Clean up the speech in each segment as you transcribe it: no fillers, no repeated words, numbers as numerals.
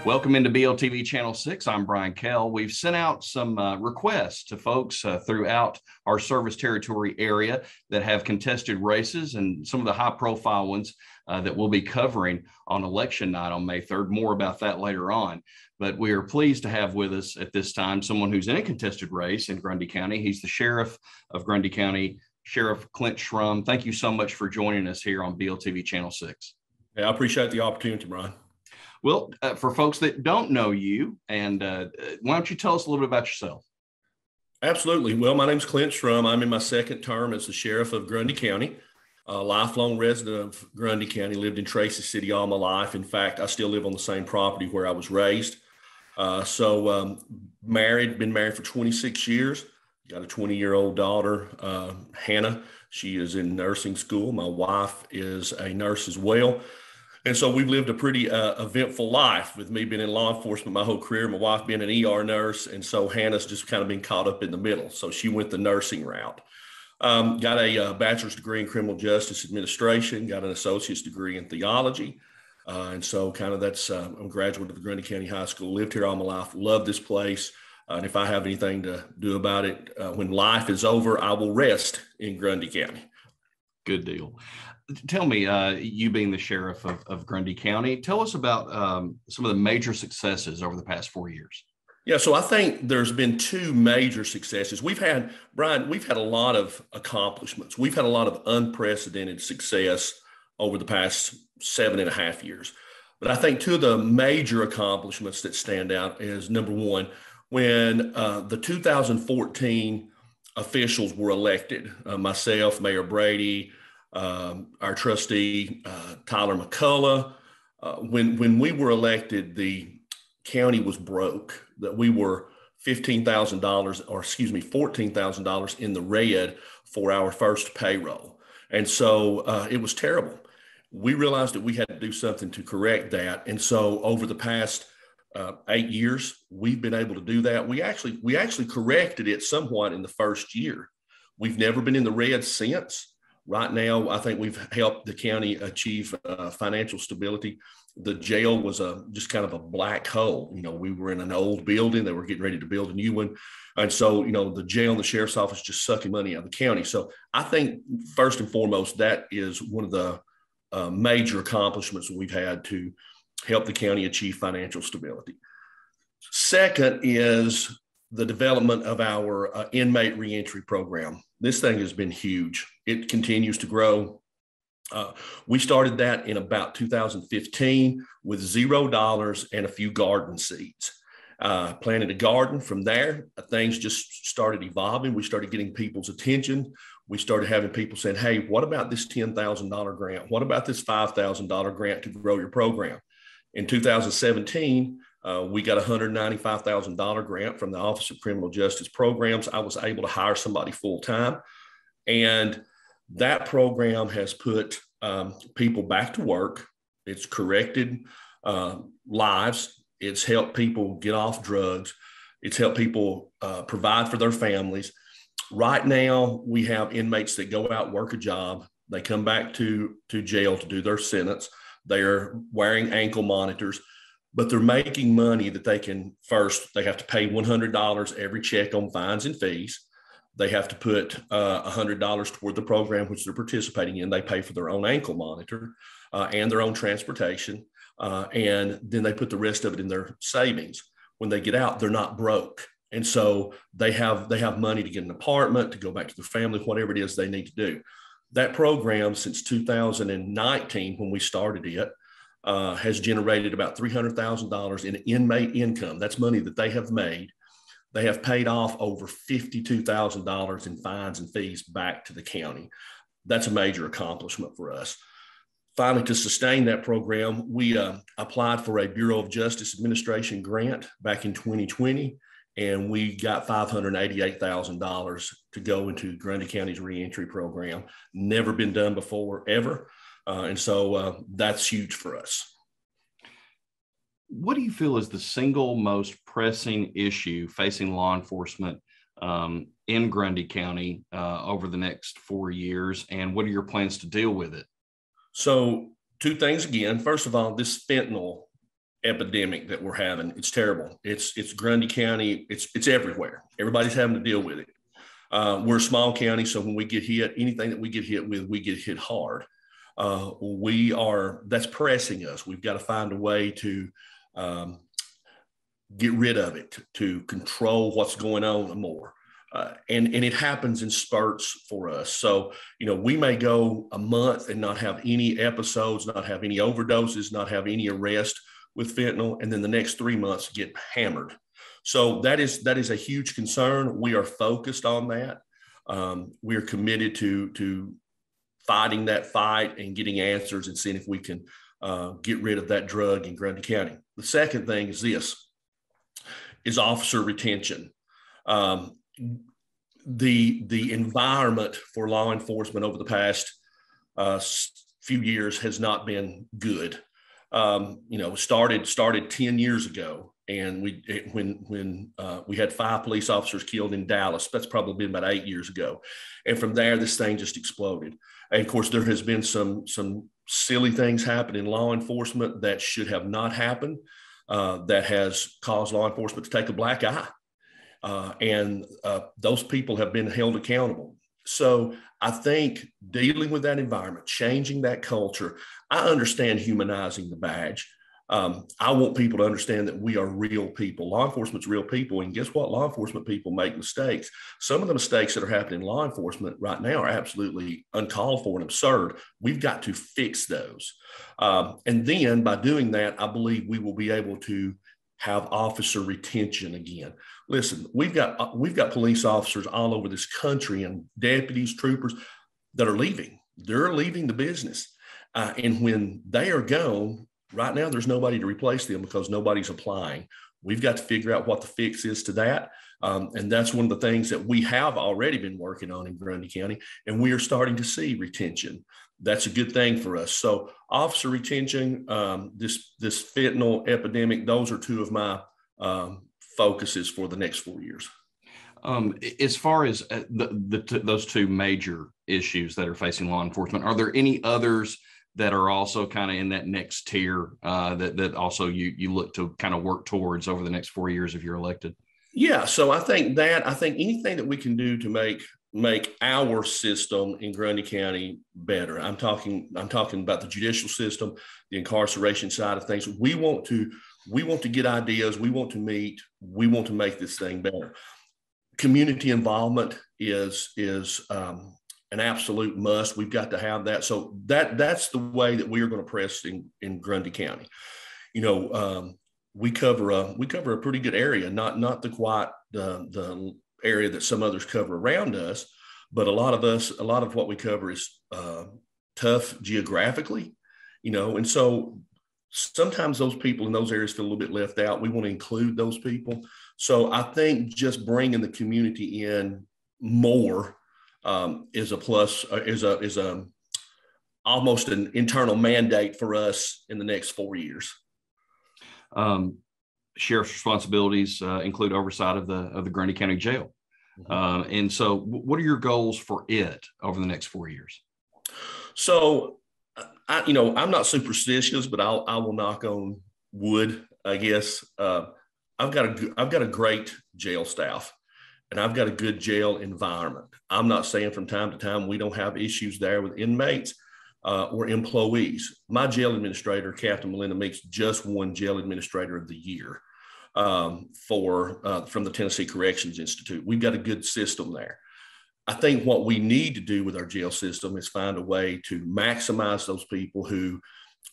Welcome into BLTV Channel 6. I'm Brian Kell. We've sent out some requests to folks throughout our service territory area that have contested races and some of the high-profile ones that we'll be covering on election night on May 3rd. More about that later on. But we are pleased to have with us at this time someone who's in a contested race in Grundy County. He's the sheriff of Grundy County, Sheriff Clint Schrum. Thank you so much for joining us here on BLTV Channel 6. Yeah, I appreciate the opportunity, Brian. Well, for folks that don't know you, and why don't you tell us a little bit about yourself? Absolutely. Well, my name's Clint Schrum. I'm in my second term as the sheriff of Grundy County, a lifelong resident of Grundy County, lived in Tracy City all my life. In fact, I still live on the same property where I was raised. Married, been married for 26 years, got a 20-year-old daughter, Hannah. She is in nursing school. My wife is a nurse as well. And so we've lived a pretty eventful life, with me being in law enforcement my whole career, my wife being an ER nurse. And so Hannah's just kind of been caught up in the middle. So she went the nursing route. Got a bachelor's degree in criminal justice administration, got an associate's degree in theology. And so kind of that's, I'm a graduate of the Grundy County High School, lived here all my life, love this place. And if I have anything to do about it, when life is over, I will rest in Grundy County. Good deal. Tell me, you being the sheriff of Grundy County, tell us about some of the major successes over the past 4 years. Yeah, so I think there's been two major successes. Brian, we've had a lot of accomplishments. We've had a lot of unprecedented success over the past 7.5 years. But I think two of the major accomplishments that stand out is, number one, when the 2014 officials were elected, myself, Mayor Brady, our trustee, Tyler McCullough, when we were elected, the county was broke, that we were $14,000 in the red for our first payroll. And so it was terrible. We realized that we had to do something to correct that. And so over the past 8 years, we've been able to do that. We actually corrected it somewhat in the first year. We've never been in the red since. Right now, I think we've helped the county achieve financial stability. The jail was just kind of a black hole. You know, we were in an old building. They were getting ready to build a new one. And so, you know, the jail and the sheriff's office just sucking money out of the county. So I think first and foremost, that is one of the major accomplishments that we've had to help the county achieve financial stability. Second is the development of our inmate reentry program. This thing has been huge. It continues to grow. We started that in about 2015 with $0 and a few garden seeds. Planted a garden. From there, things just started evolving. We started getting people's attention. We started having people saying, hey, what about this $10,000 grant? What about this $5,000 grant to grow your program? In 2017, we got a $195,000 grant from the Office of Criminal Justice Programs. I was able to hire somebody full-time. And that program has put people back to work. It's corrected lives. It's helped people get off drugs. It's helped people provide for their families. Right now, we have inmates that go out, work a job. They come back to jail to do their sentence. They're wearing ankle monitors, but they're making money that they have to pay $100 every check on fines and fees. They have to put $100 toward the program which they're participating in. They pay for their own ankle monitor and their own transportation. And then they put the rest of it in their savings. When they get out, they're not broke. And so they have money to get an apartment, to go back to their family, whatever it is they need to do. That program, since 2019, when we started it, has generated about $300,000 in inmate income. That's money that they have made. They have paid off over $52,000 in fines and fees back to the county. That's a major accomplishment for us. Finally, to sustain that program, we applied for a Bureau of Justice Administration grant back in 2020, and we got $588,000 to go into Grundy County's reentry program. Never been done before, ever. And so that's huge for us. What do you feel is the single most pressing issue facing law enforcement in Grundy County over the next 4 years, and what are your plans to deal with it? So two things again. First of all, this fentanyl epidemic that we're having. It's terrible. It's Grundy County. It's everywhere. Everybody's having to deal with it. We're a small county, so when we get hit, anything that we get hit with, we get hit hard. That's pressing us. We've got to find a way to get rid of it, to control what's going on more. And it happens in spurts for us. So, we may go a month and not have any episodes, not have any overdoses, not have any arrest with fentanyl, and then the next 3 months get hammered. So that is a huge concern. We are focused on that. We are committed to fighting that fight and getting answers and seeing if we can get rid of that drug in Grundy County. The second thing is officer retention. The environment for law enforcement over the past few years has not been good. Started 10 years ago, and when we had 5 police officers killed in Dallas. That's probably been about 8 years ago, and from there this thing just exploded. And of course, there has been some silly things happen in law enforcement that should have not happened. That has caused law enforcement to take a black eye. And those people have been held accountable. So I think dealing with that environment, changing that culture, I understand humanizing the badge. I want people to understand that we are real people. Law enforcement's real people. And guess what? Law enforcement people make mistakes. Some of the mistakes that are happening in law enforcement right now are absolutely uncalled for and absurd. We've got to fix those. And then by doing that, I believe we will be able to have officer retention again. Listen, we've got police officers all over this country and deputies, troopers that are leaving. They're leaving the business. And when they are gone, right now, there's nobody to replace them because nobody's applying. We've got to figure out what the fix is to that. And that's one of the things that we have already been working on in Grundy County, and we are starting to see retention. That's a good thing for us. So officer retention, this fentanyl epidemic, those are two of my focuses for the next 4 years. As far as those two major issues that are facing law enforcement, are there any others that are also kind of in that next tier that also you look to kind of work towards over the next 4 years if you're elected? Yeah, so I think anything that we can do to make our system in Grundy County better. I'm talking about the judicial system, the incarceration side of things. We want to get ideas. We want to meet. We want to make this thing better. Community involvement is an absolute must. We've got to have that. So that's the way that we are going to press in Grundy County. We cover a pretty good area, not the area that some others cover around us, but a lot of what we cover is tough geographically, and so sometimes those people in those areas feel a little bit left out. We want to include those people. So I think just bringing the community in more is a plus, is almost an internal mandate for us in the next 4 years. Sheriff's responsibilities include oversight of the Grundy County Jail. Mm-hmm. And so what are your goals for it over the next 4 years? So, I'm not superstitious, but I will knock on wood, I guess. I've got a great jail staff, and I've got a good jail environment. I'm not saying from time to time we don't have issues there with inmates or employees. My jail administrator, Captain Melinda Meeks, just won Jail Administrator of the Year from the Tennessee Corrections Institute. We've got a good system there. I think what we need to do with our jail system is find a way to maximize those people who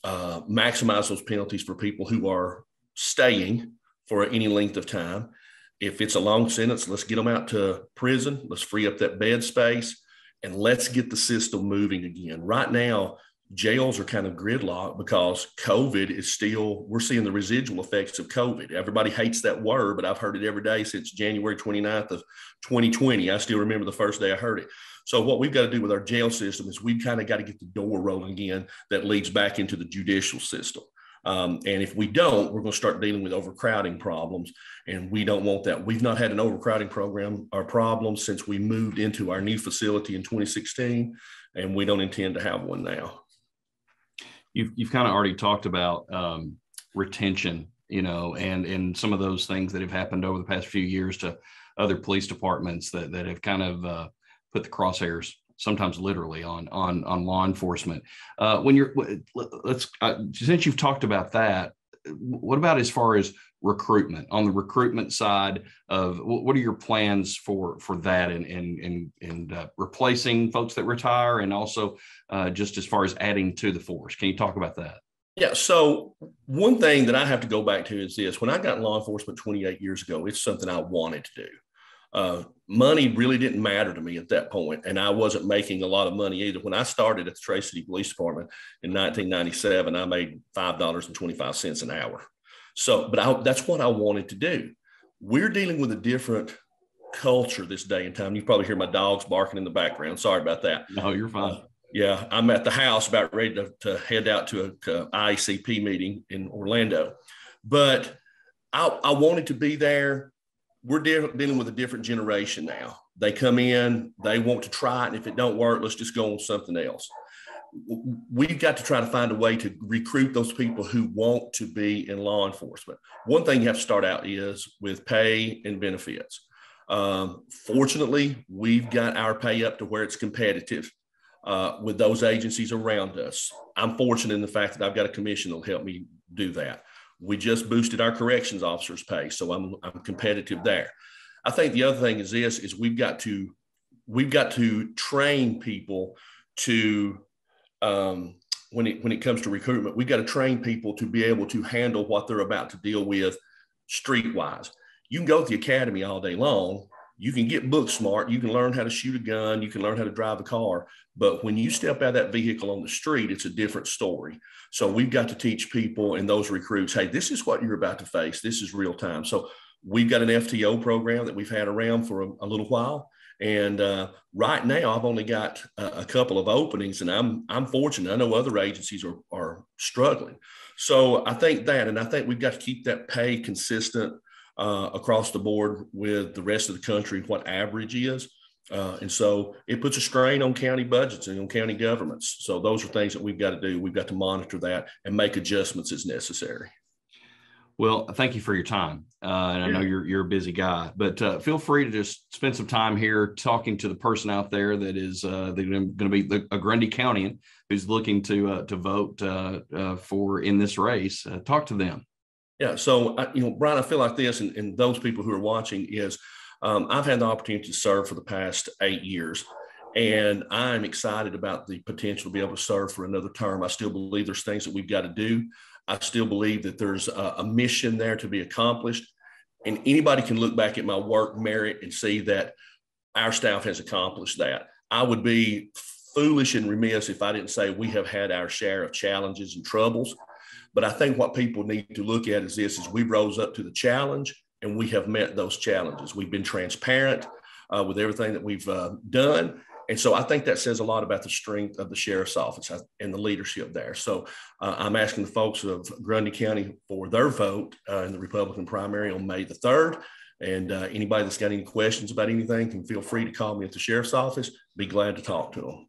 maximize those penalties for people who are staying for any length of time. If it's a long sentence, let's get them out to prison. Let's free up that bed space, and let's get the system moving again. Right now, jails are kind of gridlocked because COVID is still, we're seeing the residual effects of COVID. Everybody hates that word, but I've heard it every day since January 29th of 2020. I still remember the first day I heard it. So what we've got to do with our jail system is we've kind of got to get the door rolling again that leads back into the judicial system. And if we don't, we're going to start dealing with overcrowding problems, and we don't want that. We've not had an overcrowding problem since we moved into our new facility in 2016, and we don't intend to have one now. You've kind of already talked about retention, and some of those things that have happened over the past few years to other police departments that have kind of put the crosshairs, sometimes literally, on law enforcement. Since you've talked about that, what about as far as recruitment? On the recruitment side of what are your plans for that and replacing folks that retire, and also just as far as adding to the force? Can you talk about that? Yeah. So one thing that I have to go back to is this: when I got in law enforcement 28 years ago, it's something I wanted to do. Money really didn't matter to me at that point, and I wasn't making a lot of money either. When I started at the Trace City Police Department in 1997, I made $5.25 an hour. So, but that's what I wanted to do. We're dealing with a different culture this day and time. You probably hear my dogs barking in the background. Sorry about that. No, you're fine. Yeah, I'm at the house about ready to head out to a IACP meeting in Orlando. But I wanted to be there. We're dealing with a different generation now. They come in, they want to try it, and if it don't work, let's just go on something else. We've got to try to find a way to recruit those people who want to be in law enforcement. One thing you have to start out is with pay and benefits. Fortunately, we've got our pay up to where it's competitive with those agencies around us. I'm fortunate in the fact that I've got a commission that'll help me do that. We just boosted our corrections officers' pay, so I'm competitive there. I think the other thing is this: is we've got to train people to when it comes to recruitment, we've got to train people to be able to handle what they're about to deal with streetwise. You can go to the academy all day long. You can get book smart. You can learn how to shoot a gun. You can learn how to drive a car. But when you step out of that vehicle on the street, it's a different story. So we've got to teach people and those recruits, hey, this is what you're about to face. This is real time. So we've got an FTO program that we've had around for a little while. And right now, I've only got a couple of openings, and I'm fortunate. I know other agencies are struggling. So I think that, and I think we've got to keep that pay consistent across the board with the rest of the country, what average is. And so it puts a strain on county budgets and on county governments. So those are things that we've got to do. We've got to monitor that and make adjustments as necessary. Well, thank you for your time. And I know you're a busy guy, but feel free to just spend some time here talking to the person out there that is going to be a Grundy Countian who's looking to vote for in this race. Talk to them. Yeah. So, Brian, I feel like this, and those people who are watching is I've had the opportunity to serve for the past 8 years, and I'm excited about the potential to be able to serve for another term. I still believe there's things that we've got to do. I still believe that there's a mission there to be accomplished, and anybody can look back at my work merit and see that our staff has accomplished that. I would be foolish and remiss if I didn't say we have had our share of challenges and troubles. But I think what people need to look at is this: is we rose up to the challenge and we have met those challenges. We've been transparent with everything that we've done. And so I think that says a lot about the strength of the sheriff's office and the leadership there. So I'm asking the folks of Grundy County for their vote in the Republican primary on May the 3rd. And anybody that's got any questions about anything can feel free to call me at the sheriff's office. Be glad to talk to them.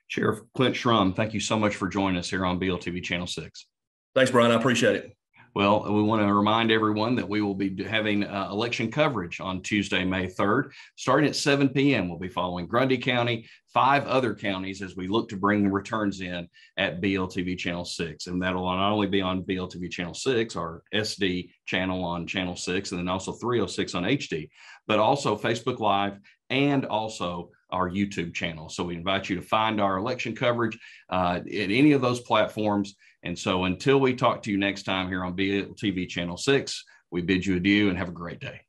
Sheriff Clint Schrum, thank you so much for joining us here on BLTV Channel 6. Thanks, Brian. I appreciate it. Well, we want to remind everyone that we will be having election coverage on Tuesday, May 3rd, starting at 7 p.m. We'll be following Grundy County, 5 other counties as we look to bring the returns in at BLTV Channel 6. And that'll not only be on BLTV Channel 6, our SD channel on Channel 6, and then also 306 on HD, but also Facebook Live and also our YouTube channel. So we invite you to find our election coverage at any of those platforms. And so until we talk to you next time here on BLTV Channel 6, we bid you adieu and have a great day.